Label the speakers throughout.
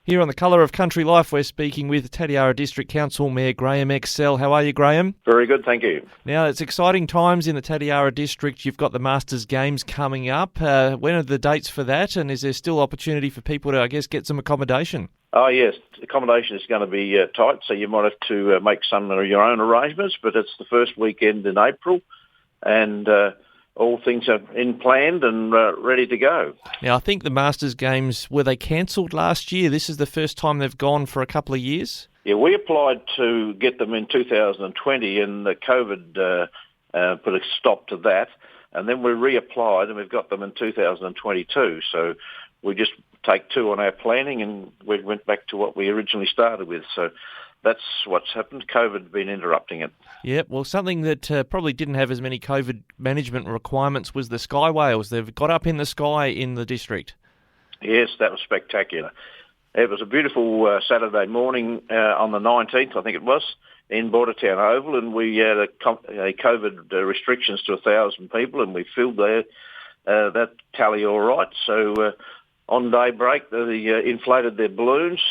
Speaker 1: Here on the Colour of Country Life, we're speaking with Tatiara District Council Mayor Graham Excell. How are you, Graham?
Speaker 2: Very good, thank you.
Speaker 1: Now, it's exciting times in the Tatiara District. You've got the Masters Games coming up. When are the dates for that, and is there still opportunity for people to, get some accommodation?
Speaker 2: Oh, yes, accommodation is going to be tight, so you might have to make some of your own arrangements, but it's the first weekend in April, and all things are in planned and ready to go.
Speaker 1: Now, I think the Masters Games, were they cancelled last year? This is the first time they've gone for a couple of years?
Speaker 2: Yeah, we applied to get them in 2020 and the COVID put a stop to that. And then we reapplied and we've got them in 2022. So we just take two on our planning and we went back to what we originally started with. So that's what's happened. COVID has been interrupting it.
Speaker 1: Yep, well, something that probably didn't have as many COVID management requirements was the sky whales. They've got up in the sky in the district.
Speaker 2: Yes, that was spectacular. It was a beautiful Saturday morning on the 19th, I think it was, in Bordertown Oval, and we had a COVID restrictions to 1,000 people, and we filled that tally all right. So on daybreak, they inflated their balloons.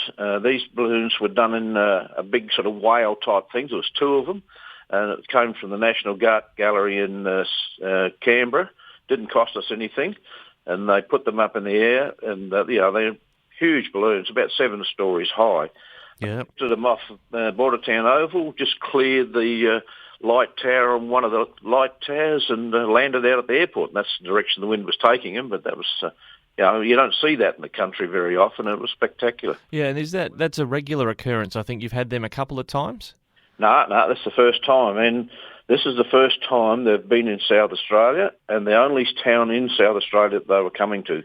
Speaker 2: These balloons were done in a big sort of whale-type thing. There was two of them, and it came from the National Gallery in Canberra. Didn't cost us anything, and they put them up in the air, and they're huge balloons, about 7 stories high.
Speaker 1: Yeah.
Speaker 2: Took them off Bordertown Oval, just cleared the light tower on one of the light towers and landed out at the airport. And that's the direction the wind was taking them, but that was... you don't see that in the country very often. It was spectacular.
Speaker 1: Yeah, and that's a regular occurrence? I think you've had them a couple of times?
Speaker 2: No, that's the first time. And this is the first time they've been in South Australia and the only town in South Australia that they were coming to.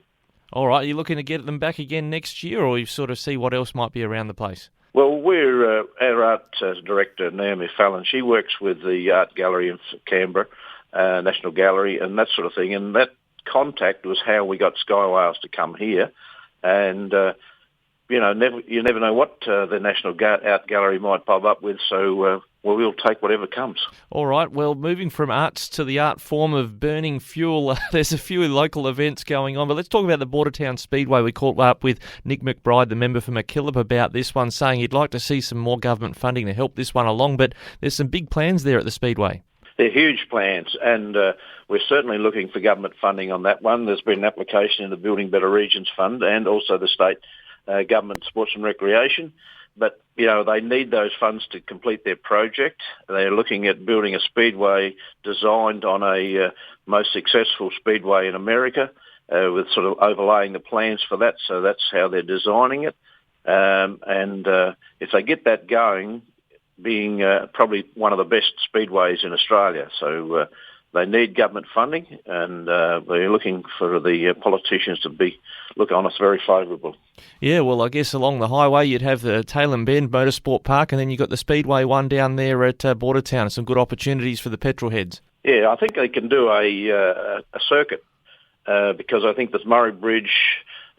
Speaker 1: All right, are you looking to get them back again next year, or you sort of see what else might be around the place?
Speaker 2: Well, we're our art director, Naomi Fallon. She works with the Art Gallery in Canberra, National Gallery, and that sort of thing. And that contact was how we got Sky Whales to come here. And you never know what the National Art Gallery might pop up with. So we'll take whatever comes. All
Speaker 1: right. Well, moving from arts to the art form of burning fuel, there's a few local events going on. But let's talk about the Bordertown Speedway. We caught up with Nick McBride, the member for McKillop, about this one, saying he'd like to see some more government funding to help this one along. But there's some big plans there at the Speedway.
Speaker 2: They're huge plans, and we're certainly looking for government funding on that one. There's been an application in the Building Better Regions Fund and also the state government sports and recreation. But, they need those funds to complete their project. They're looking at building a speedway designed on a most successful speedway in America with sort of overlaying the plans for that. So that's how they're designing it. And if they get that going, being probably one of the best speedways in Australia. So they need government funding, and we're looking for the politicians to look on us very favourable.
Speaker 1: Yeah, well, I guess along the highway you'd have the Tailem Bend Motorsport Park, and then you've got the Speedway one down there at Bordertown. Some good opportunities for the petrolheads. Yeah,
Speaker 2: I think they can do a circuit because I think there's Murray Bridge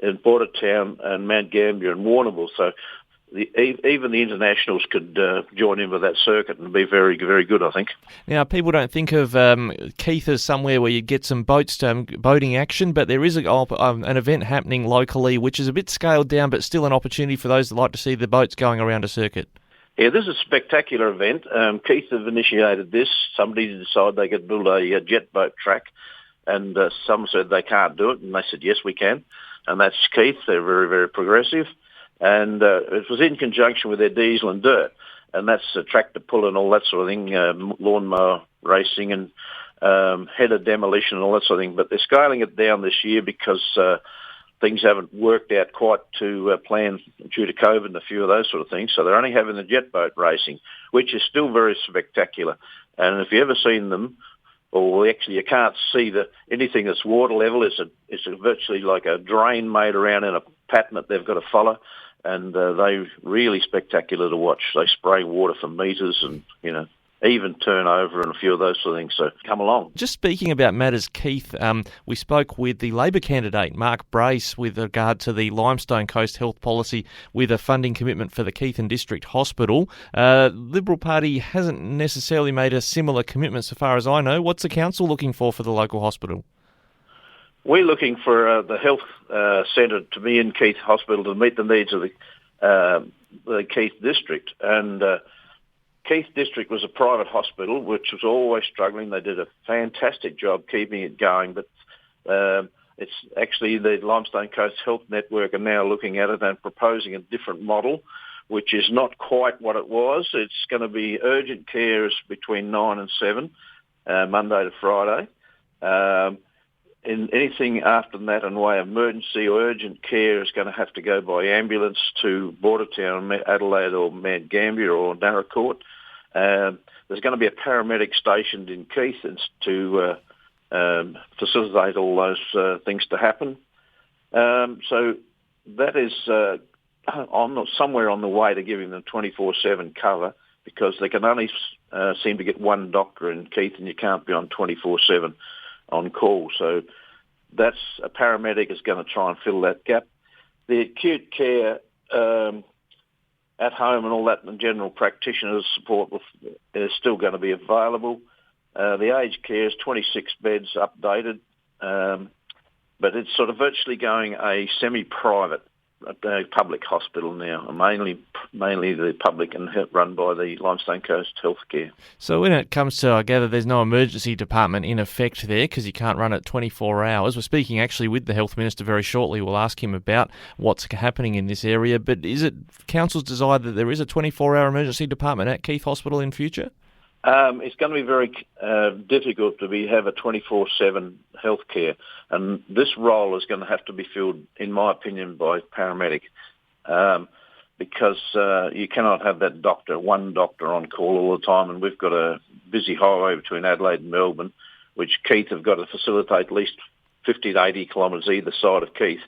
Speaker 2: in Bordertown and Mount Gambier and Warrnambool. So even the internationals could join in with that circuit and be very, very good, I think.
Speaker 1: Now, people don't think of Keith as somewhere where you get some boating action, but there is an event happening locally which is a bit scaled down, but still an opportunity for those that like to see the boats going around a circuit.
Speaker 2: Yeah, this is a spectacular event. Keith have initiated this. Somebody decided they could build a jet boat track, and some said they can't do it, and they said, yes, we can. And that's Keith. They're very, very progressive. And it was in conjunction with their diesel and dirt, and that's tractor pull and all that sort of thing, lawnmower racing and header demolition and all that sort of thing. But they're scaling it down this year because things haven't worked out quite to plan due to COVID and a few of those sort of things. So they're only having the jet boat racing, which is still very spectacular. And if you've ever seen them, or actually you can't see anything that's water level. It's virtually like a drain made around in a pattern that they've got to follow. And they're really spectacular to watch. They spray water for metres and, even turnover and a few of those sort of things. So come along.
Speaker 1: Just speaking about matters, Keith, we spoke with the Labor candidate, Mark Brace, with regard to the Limestone Coast Health Policy with a funding commitment for the Keith and District Hospital. Liberal Party hasn't necessarily made a similar commitment so far as I know. What's the council looking for the local hospital?
Speaker 2: We're looking for the health centre to be in Keith Hospital to meet the needs of the Keith District. And Keith District was a private hospital which was always struggling. They did a fantastic job keeping it going, but it's actually the Limestone Coast Health Network are now looking at it and proposing a different model, which is not quite what it was. It's going to be urgent care between 9 and 7, Monday to Friday. In anything after that in way of emergency or urgent care is going to have to go by ambulance to Bordertown, Adelaide or Mount Gambier or Narracourt. There's going to be a paramedic stationed in Keith to facilitate all those things to happen. So that is somewhere on the way to giving them 24/7 cover, because they can only seem to get one doctor in Keith, and you can't be on 24/7 on call. So that's a paramedic is going to try and fill that gap. The acute care at home and all that, and general practitioners support is still going to be available. The aged care is 26 beds updated, but it's sort of virtually going a semi-private public hospital now, mainly the public and run by the Limestone Coast Healthcare.
Speaker 1: So when it comes to, I gather there's no emergency department in effect there because you can't run it 24 hours. We're speaking actually with the Health Minister very shortly. We'll ask him about what's happening in this area. But is it Council's desire that there is a 24-hour emergency department at Keith Hospital in future?
Speaker 2: It's going to be very difficult to have a 24/7 healthcare, and this role is going to have to be filled, in my opinion, by paramedic, because you cannot have that one doctor on call all the time, and we've got a busy highway between Adelaide and Melbourne, which Keith have got to facilitate at least 50 to 80 kilometres either side of Keith,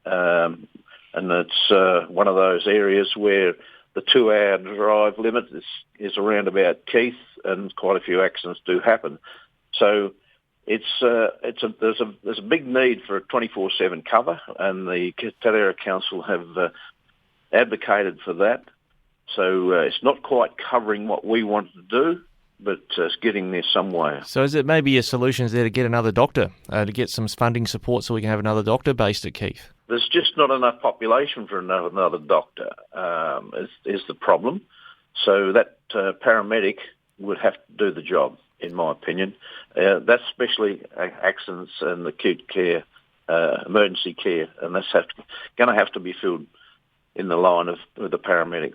Speaker 2: and it's one of those areas where the 2-hour drive limit is around about Keith, and quite a few accidents do happen. So there's a big need for a 24/7 cover, and the Area Council have advocated for that. So it's not quite covering what we want to do, but it's getting there some way.
Speaker 1: So is it maybe a solution there to get another doctor, to get some funding support so we can have another doctor based at Keith?
Speaker 2: There's just not enough population for another doctor, is the problem. So that paramedic would have to do the job, in my opinion. That's especially accidents and acute care, emergency care, and that's going to have to be filled in the line of the paramedic.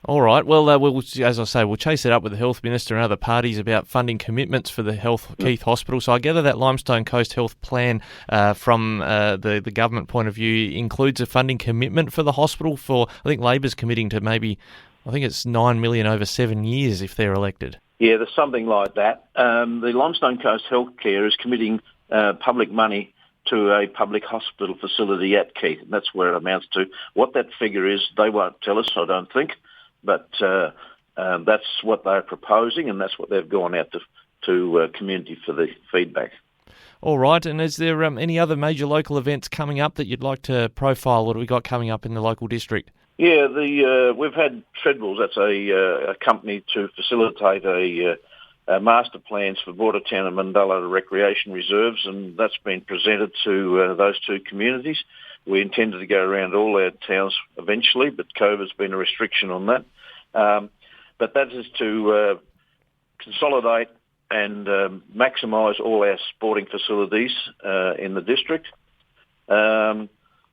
Speaker 1: All right. Well, as I say, we'll chase it up with the Health Minister and other parties about funding commitments for the Keith Hospital. So I gather that Limestone Coast Health Plan from the government point of view includes a funding commitment for the hospital for, I think Labor's committing to maybe, I think it's $9 million over 7 years if they're elected. Yeah,
Speaker 2: there's something like that. The Limestone Coast Healthcare is committing public money to a public hospital facility at Keith, and that's where it amounts to. What that figure is, they won't tell us, I don't think, but that's what they're proposing, and that's what they've gone out to community for the feedback.
Speaker 1: All right, and is there any other major local events coming up that you'd like to profile? What have we got coming up in the local district?
Speaker 2: Yeah, we've had Treadwells. That's a company to facilitate master plans for Bordertown and Mandala recreation reserves, and that's been presented to those two communities. We intended to go around all our towns eventually, but COVID's been a restriction on that. But that is to consolidate and maximise all our sporting facilities in the district. The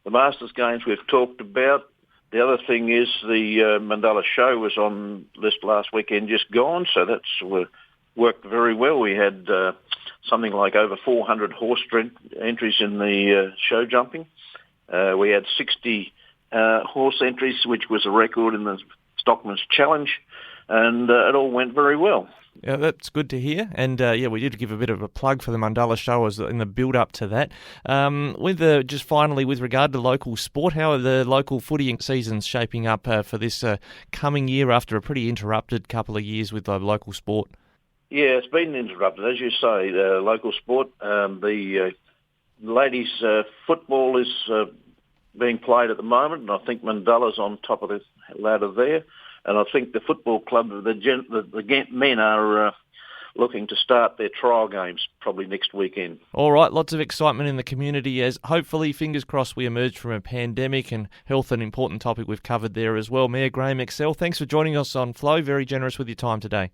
Speaker 2: Masters Games we've talked about. The other thing is the Mandala show was on this last weekend just gone, so that's worked very well. We had something like over 400 horse entries in the show jumping. We had 60 horse entries, which was a record in the Stockman's Challenge, and it all went very well.
Speaker 1: Yeah, that's good to hear. And we did give a bit of a plug for the Mandala show as in the build-up to that. Just finally, with regard to local sport, how are the local footy seasons shaping up for this coming year after a pretty interrupted couple of years with local sport?
Speaker 2: Yeah, it's been interrupted. As you say, local sport, the ladies' football is being played at the moment, and I think Mandala's on top of the ladder there. And I think the football club, the men are looking to start their trial games probably next weekend.
Speaker 1: All right, lots of excitement in the community as hopefully, fingers crossed, we emerge from a pandemic, and health an important topic we've covered there as well. Mayor Graham Excell, thanks for joining us on Flow. Very generous with your time today.